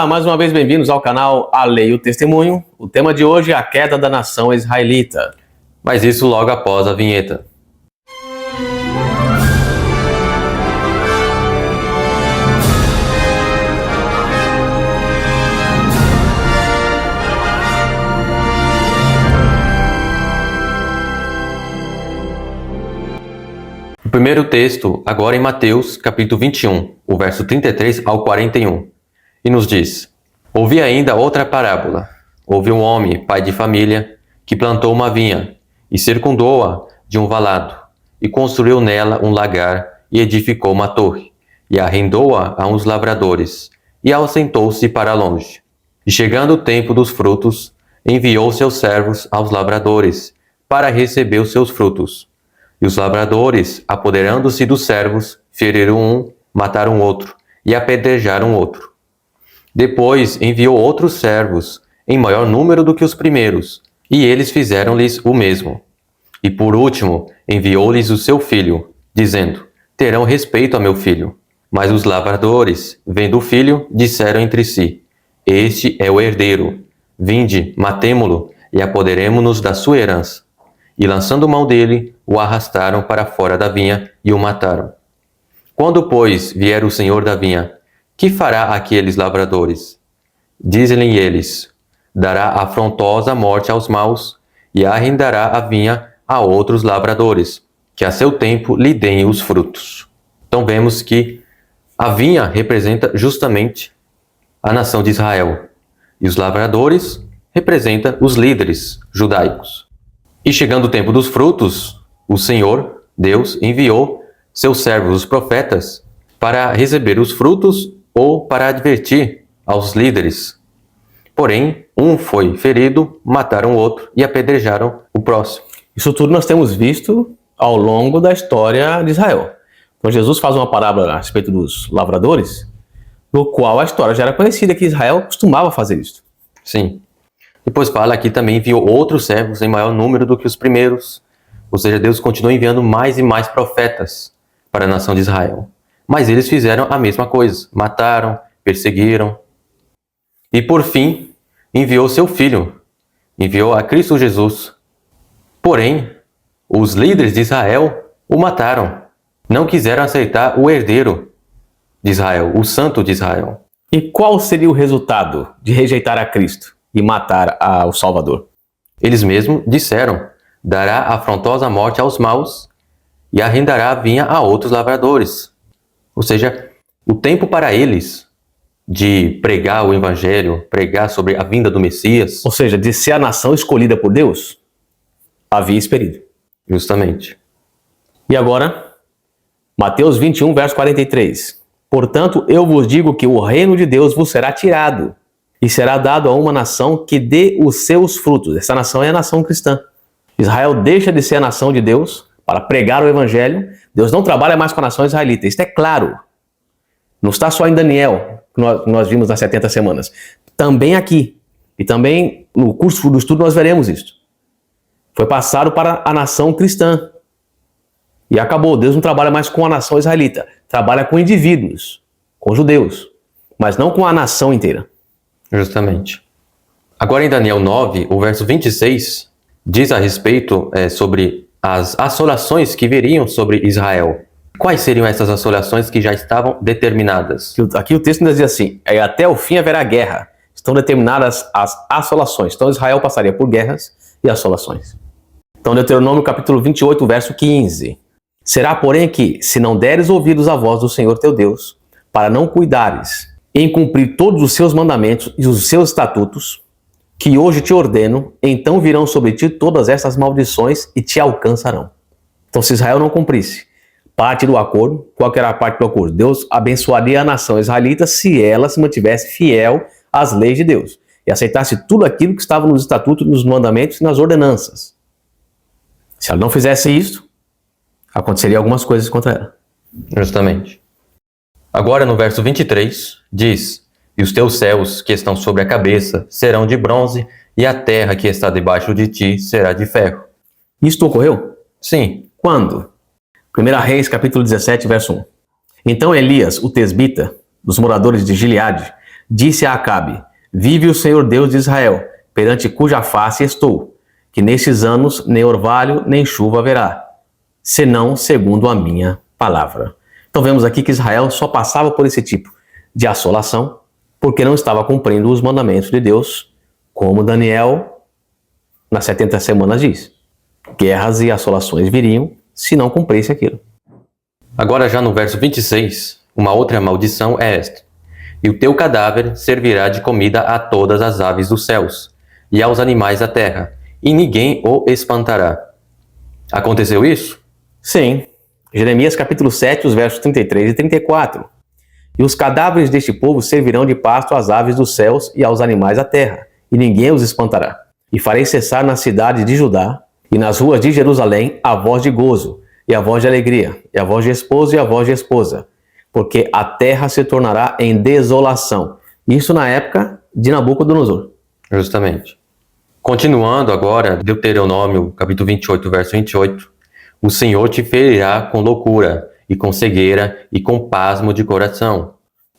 Olá, mais uma vez bem-vindos ao canal A Lei e o Testemunho. O tema de hoje é a queda da nação israelita. Mas isso logo após a vinheta. O primeiro texto, agora em Mateus, capítulo 21, o verso 33 ao 41, e nos diz: Ouvi ainda outra parábola. Houve um homem, pai de família, que plantou uma vinha, e circundou-a de um valado, e construiu nela um lagar, e edificou uma torre, e arrendou-a a uns lavradores, e ausentou-se para longe. E chegando o tempo dos frutos, enviou seus servos aos lavradores, para receber os seus frutos. E os lavradores, apoderando-se dos servos, feriram um, mataram outro, e apedrejaram outro. Depois enviou outros servos, em maior número do que os primeiros, e eles fizeram-lhes o mesmo. E por último, enviou-lhes o seu filho, dizendo: Terão respeito a meu filho. Mas os lavradores, vendo o filho, disseram entre si: Este é o herdeiro. Vinde, matemo-lo, e apoderemo-nos da sua herança. E lançando mão dele, o arrastaram para fora da vinha e o mataram. Quando, pois, vier o senhor da vinha, que fará aqueles lavradores? Dizem-lhe eles: dará afrontosa morte aos maus, e arrendará a vinha a outros lavradores, que a seu tempo lhe deem os frutos. Então vemos que a vinha representa justamente a nação de Israel, e os lavradores representam os líderes judaicos. E chegando o tempo dos frutos, o Senhor, Deus, enviou seus servos, os profetas, para receber os frutos ou para advertir aos líderes. Porém, um foi ferido, mataram o outro e apedrejaram o próximo. Isso tudo nós temos visto ao longo da história de Israel. Então Jesus faz uma parábola a respeito dos lavradores, no qual a história já era conhecida, que Israel costumava fazer isso. Sim. Depois fala que também enviou outros servos em maior número do que os primeiros. Ou seja, Deus continua enviando mais e mais profetas para a nação de Israel. Mas eles fizeram a mesma coisa. Mataram, perseguiram. E por fim, enviou seu filho. Enviou a Cristo Jesus. Porém, os líderes de Israel o mataram. Não quiseram aceitar o herdeiro de Israel, o santo de Israel. E qual seria o resultado de rejeitar a Cristo e matar o Salvador? Eles mesmos disseram: dará afrontosa morte aos maus e arrendará a vinha a outros lavradores. Ou seja, o tempo para eles de pregar o evangelho, pregar sobre a vinda do Messias, Ou seja, de ser a nação escolhida por Deus, havia expelido. justamente. E agora, Mateus 21, verso 43. Portanto, eu vos digo que o reino de Deus vos será tirado e será dado a uma nação que dê os seus frutos. Essa nação é a nação cristã. Israel deixa de ser a nação de Deus para pregar o evangelho. Deus não trabalha mais com a nação israelita. Isso é claro. Não está só em Daniel, que nós vimos nas 70 semanas. Também aqui. E também no curso do estudo nós veremos isso. Foi passado para a nação cristã. E acabou. Deus não trabalha mais com a nação israelita. Trabalha com indivíduos, com judeus, mas não com a nação inteira. Justamente. Agora em Daniel 9, o verso 26, diz a respeito sobre as assolações que viriam sobre Israel. Quais seriam essas assolações que já estavam determinadas? Aqui o texto nos diz assim: até o fim haverá guerra. Estão determinadas as assolações. Então Israel passaria por guerras e assolações. Então Deuteronômio capítulo 28, verso 15. Será, porém, que, se não deres ouvidos à voz do Senhor teu Deus, para não cuidares em cumprir todos os seus mandamentos e os seus estatutos, que hoje te ordeno, então virão sobre ti todas essas maldições e te alcançarão. Então, se Israel não cumprisse parte do acordo, qual que era a parte do acordo? Deus abençoaria a nação israelita se ela se mantivesse fiel às leis de Deus e aceitasse tudo aquilo que estava nos estatutos, nos mandamentos e nas ordenanças. Se ela não fizesse isso, aconteceria algumas coisas contra ela. Justamente. Agora no verso 23, diz: E os teus céus que estão sobre a cabeça serão de bronze, e a terra que está debaixo de ti será de ferro. Isto ocorreu? Sim. Quando? 1 Reis, capítulo 17, verso 1. Então Elias, o tesbita, dos moradores de Gileade, disse a Acabe: Vive o Senhor Deus de Israel, perante cuja face estou, que nestes anos nem orvalho nem chuva haverá, senão segundo a minha palavra. Então vemos aqui que Israel só passava por esse tipo de assolação porque não estava cumprindo os mandamentos de Deus, como Daniel, nas 70 semanas diz. Guerras e assolações viriam se não cumprisse aquilo. Agora já no verso 26, uma outra maldição é esta: E o teu cadáver servirá de comida a todas as aves dos céus e aos animais da terra, e ninguém o espantará. Aconteceu isso? Sim. Jeremias capítulo 7, os versos 33 e 34. E os cadáveres deste povo servirão de pasto às aves dos céus e aos animais da terra, e ninguém os espantará. E farei cessar na cidade de Judá e nas ruas de Jerusalém a voz de gozo, e a voz de alegria, e a voz de esposo e a voz de esposa, porque a terra se tornará em desolação. Isso na época de Nabucodonosor. Justamente. Continuando agora, Deuteronômio, capítulo 28, verso 28. O Senhor te ferirá com loucura, e com cegueira, e com pasmo de coração.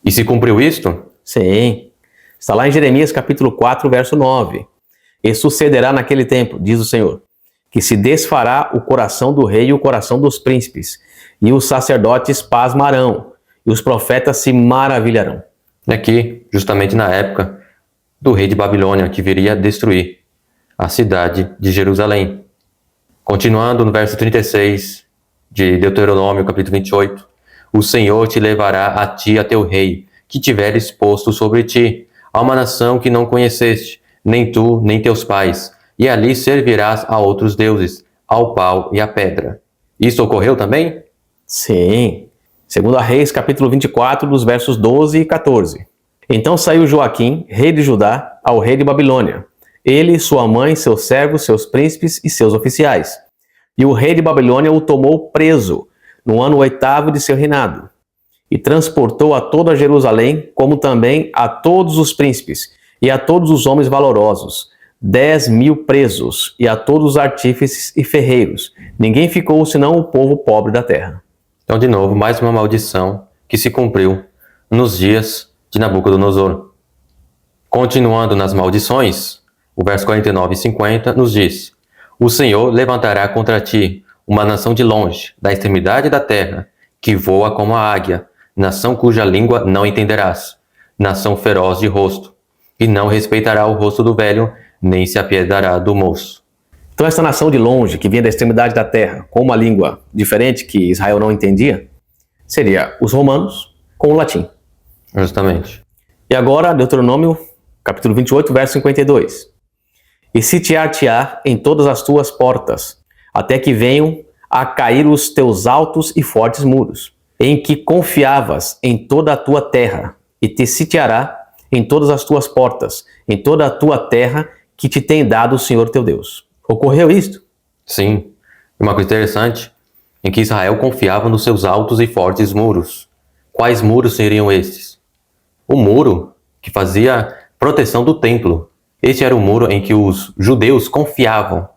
E se cumpriu isto? Sim. Está lá em Jeremias capítulo 4, verso 9. E sucederá naquele tempo, diz o Senhor, que se desfará o coração do rei e o coração dos príncipes, e os sacerdotes pasmarão, e os profetas se maravilharão. Aqui, justamente na época do rei de Babilônia, que viria destruir a cidade de Jerusalém. Continuando no verso 36 de Deuteronômio, capítulo 28. O Senhor te levará a ti, a teu rei, que tiveres posto sobre ti, a uma nação que não conheceste, nem tu, nem teus pais, e ali servirás a outros deuses, ao pau e à pedra. Isso ocorreu também? Sim. Segundo a Reis, capítulo 24, dos versos 12 e 14. Então saiu Joaquim, rei de Judá, ao rei de Babilônia, ele, sua mãe, seus servos, seus príncipes e seus oficiais. E o rei de Babilônia o tomou preso, no ano 8º de seu reinado, e transportou a toda Jerusalém, como também a todos os príncipes, e a todos os homens valorosos, 10.000 presos, e a todos os artífices e ferreiros. Ninguém ficou senão o povo pobre da terra. Então, de novo, mais uma maldição que se cumpriu nos dias de Nabucodonosor. Continuando nas maldições, o verso 49 e 50 nos diz: O Senhor levantará contra ti uma nação de longe, da extremidade da terra, que voa como a águia, nação cuja língua não entenderás, nação feroz de rosto, e não respeitará o rosto do velho, nem se apiedará do moço. Então essa nação de longe, que vinha da extremidade da terra, com uma língua diferente que Israel não entendia, seria os romanos com o latim. Justamente. E agora, Deuteronômio, capítulo 28, verso 52. E sitiar-te-á em todas as tuas portas, até que venham a cair os teus altos e fortes muros, em que confiavas em toda a tua terra, e te sitiará em todas as tuas portas, em toda a tua terra que te tem dado o Senhor teu Deus. Ocorreu isto? Sim. Uma coisa interessante, em que Israel confiava nos seus altos e fortes muros. Quais muros seriam estes? O muro que fazia proteção do templo. Este era o muro em que os judeus confiavam.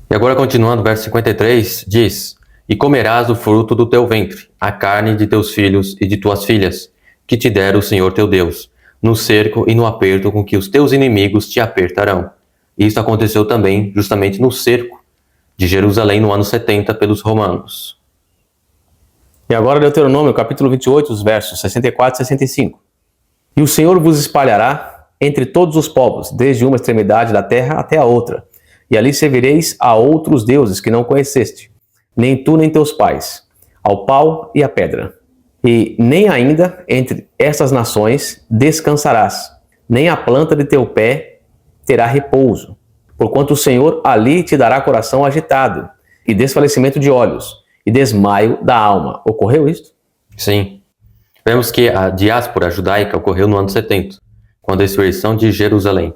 E agora, continuando, verso 53, diz: E comerás o fruto do teu ventre, a carne de teus filhos e de tuas filhas, que te der o Senhor teu Deus, no cerco e no aperto com que os teus inimigos te apertarão. Isso aconteceu também justamente no cerco de Jerusalém no ano 70 pelos romanos. E agora Deuteronômio, capítulo 28, os versos 64 e 65. E o Senhor vos espalhará entre todos os povos, desde uma extremidade da terra até a outra, e ali servireis a outros deuses que não conheceste, nem tu nem teus pais, ao pau e à pedra. E nem ainda entre estas nações descansarás, nem a planta de teu pé terá repouso, porquanto o Senhor ali te dará coração agitado, e desfalecimento de olhos, e desmaio da alma. Ocorreu isto? Sim. Vemos que a diáspora judaica ocorreu no ano 70, com a destruição de Jerusalém.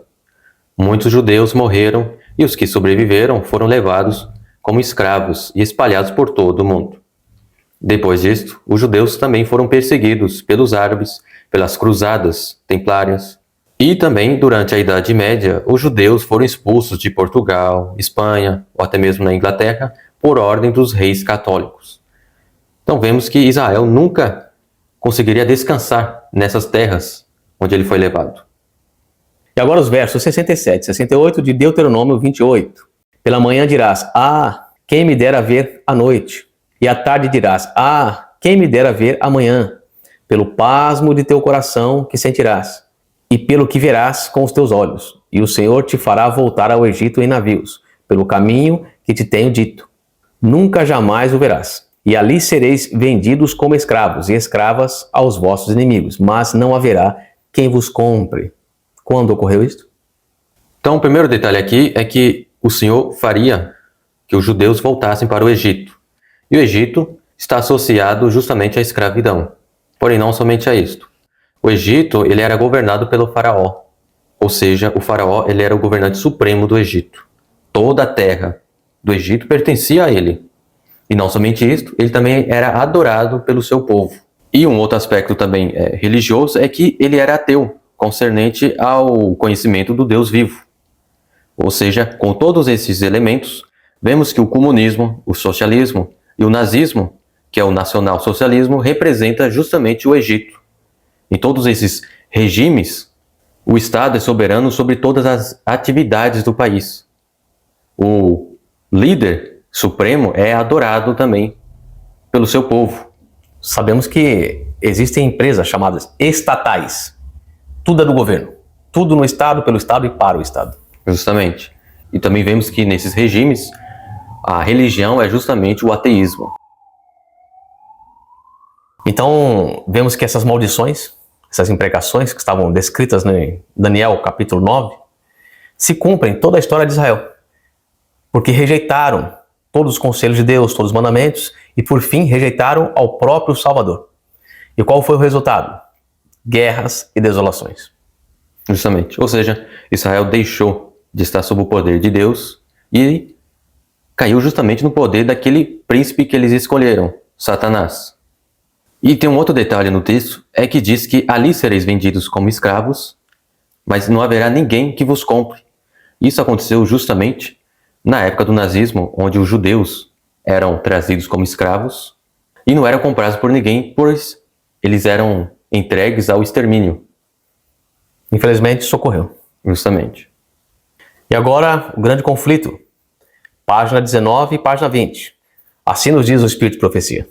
Muitos judeus morreram e os que sobreviveram foram levados como escravos e espalhados por todo o mundo. Depois disto, os judeus também foram perseguidos pelos árabes, pelas cruzadas templárias. E também, durante a Idade Média, os judeus foram expulsos de Portugal, Espanha ou até mesmo na Inglaterra por ordem dos reis católicos. Então vemos que Israel nunca conseguiria descansar nessas terras onde ele foi levado. E agora os versos 67 e 68 de Deuteronômio 28. Pela manhã dirás, quem me dera ver a noite. E à tarde dirás, quem me dera ver amanhã. Pelo pasmo de teu coração que sentirás, e pelo que verás com os teus olhos. E o Senhor te fará voltar ao Egito em navios, pelo caminho que te tenho dito. Nunca jamais o verás. E ali sereis vendidos como escravos e escravas aos vossos inimigos, mas não haverá quem vos compre. Quando ocorreu isto? Então, o primeiro detalhe aqui é que o Senhor faria que os judeus voltassem para o Egito. E o Egito está associado justamente à escravidão. Porém, não somente a isto. O Egito, ele era governado pelo faraó. Ou seja, o faraó, ele era o governante supremo do Egito. Toda a terra do Egito pertencia a ele. E não somente isto, ele também era adorado pelo seu povo. E um outro aspecto também religioso é que ele era ateu, concernente ao conhecimento do Deus vivo. Ou seja, com todos esses elementos, vemos que o comunismo, o socialismo e o nazismo, que é o nacional-socialismo, representa justamente o Egito. Em todos esses regimes, o Estado é soberano sobre todas as atividades do país. O líder supremo é adorado também pelo seu povo. Sabemos que existem empresas chamadas estatais. Tudo é do governo. Tudo no Estado, pelo Estado e para o Estado. Justamente. E também vemos que nesses regimes, a religião é justamente o ateísmo. Então, vemos que essas maldições, essas imprecações que estavam descritas em Daniel capítulo 9, se cumprem em toda a história de Israel. Porque rejeitaram todos os conselhos de Deus, todos os mandamentos, e por fim rejeitaram ao próprio Salvador. E qual foi o resultado? Guerras e desolações. Justamente. Ou seja, Israel deixou de estar sob o poder de Deus e caiu justamente no poder daquele príncipe que eles escolheram, Satanás. E tem um outro detalhe no texto, é que diz que ali sereis vendidos como escravos, mas não haverá ninguém que vos compre. Isso aconteceu justamente na época do nazismo, onde os judeus eram trazidos como escravos e não eram comprados por ninguém, pois eles eram entregues ao extermínio. Infelizmente, isso ocorreu. Justamente. E agora, o grande conflito. Página 19 e página 20. Assim nos diz o Espírito de Profecia.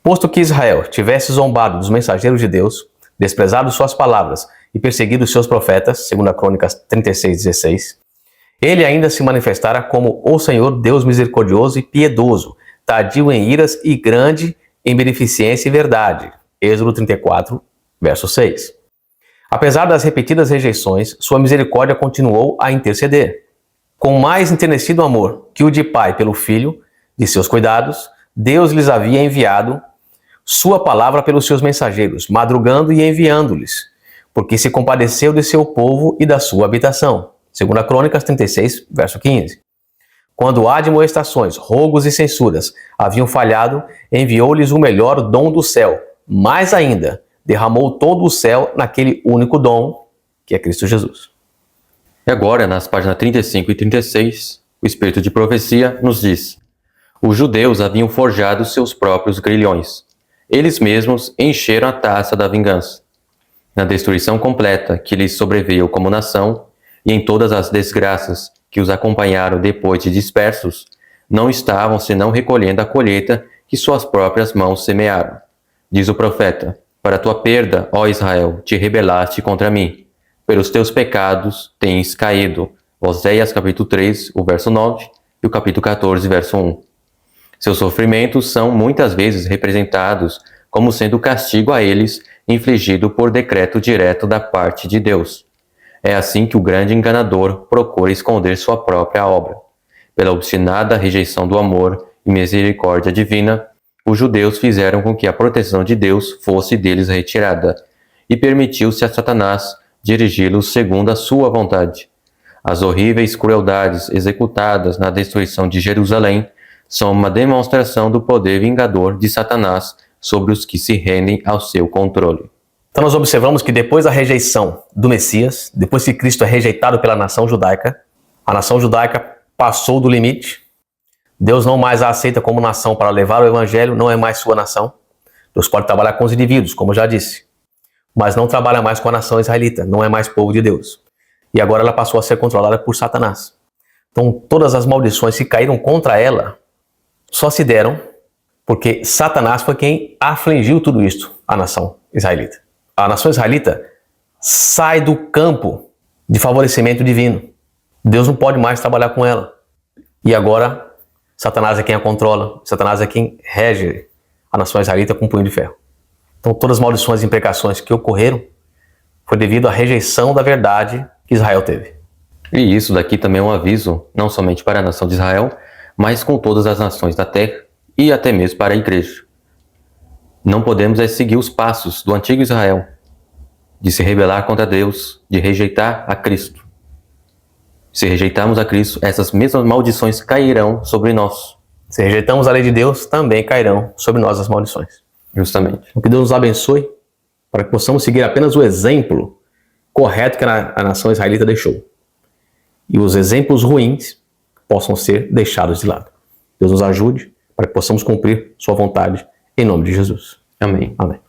Posto que Israel tivesse zombado dos mensageiros de Deus, desprezado suas palavras e perseguido seus profetas, segundo a Crônicas 36:16, ele ainda se manifestara como o Senhor Deus misericordioso e piedoso, tardio em iras e grande em beneficência e verdade. Êxodo 34, verso 6. Apesar das repetidas rejeições, sua misericórdia continuou a interceder. Com mais enternecido amor que o de pai pelo filho, de seus cuidados, Deus lhes havia enviado sua palavra pelos seus mensageiros, madrugando e enviando-lhes, porque se compadeceu de seu povo e da sua habitação. Segundo a Crônicas 36, verso 15. Quando admoestações, rogos e censuras haviam falhado, enviou-lhes o melhor dom do céu. Mais ainda, derramou todo o céu naquele único dom, que é Cristo Jesus. E agora, nas páginas 35 e 36, o Espírito de Profecia nos diz: os judeus haviam forjado seus próprios grilhões. Eles mesmos encheram a taça da vingança. Na destruição completa que lhes sobreveio como nação, e em todas as desgraças que os acompanharam depois de dispersos, não estavam senão recolhendo a colheita que suas próprias mãos semearam. Diz o profeta: para tua perda, ó Israel, te rebelaste contra mim. Pelos teus pecados tens caído. Oséias capítulo 3, o verso 9, e o capítulo 14, verso 1. Seus sofrimentos são muitas vezes representados como sendo castigo a eles infligido por decreto direto da parte de Deus. É assim que o grande enganador procura esconder sua própria obra. Pela obstinada rejeição do amor e misericórdia divina, os judeus fizeram com que a proteção de Deus fosse deles retirada, e permitiu-se a Satanás dirigi-los segundo a sua vontade. As horríveis crueldades executadas na destruição de Jerusalém são uma demonstração do poder vingador de Satanás sobre os que se rendem ao seu controle. Então nós observamos que depois da rejeição do Messias, depois que Cristo é rejeitado pela nação judaica, a nação judaica passou do limite. Deus não mais a aceita como nação para levar o evangelho, não é mais sua nação. Deus pode trabalhar com os indivíduos, como eu já disse. mas não trabalha mais com a nação israelita, não é mais povo de Deus. E agora ela passou a ser controlada por Satanás. Então todas as maldições que caíram contra ela só se deram porque Satanás foi quem afligiu tudo isto à nação israelita. A nação israelita sai do campo de favorecimento divino. Deus não pode mais trabalhar com ela. E agora Satanás é quem a controla, Satanás é quem rege a nação israelita com um punho de ferro. Então todas as maldições e imprecações que ocorreram foi devido à rejeição da verdade que Israel teve. E isso daqui também é um aviso, não somente para a nação de Israel, mas com todas as nações da terra e até mesmo para a igreja. Não podemos seguir os passos do antigo Israel, de se rebelar contra Deus, de rejeitar a Cristo. Se rejeitarmos a Cristo, essas mesmas maldições cairão sobre nós. Se rejeitamos a lei de Deus, também cairão sobre nós as maldições. Justamente. Que Deus nos abençoe para que possamos seguir apenas o exemplo correto que a nação israelita deixou. E os exemplos ruins possam ser deixados de lado. Deus nos ajude para que possamos cumprir sua vontade em nome de Jesus. Amém. Amém.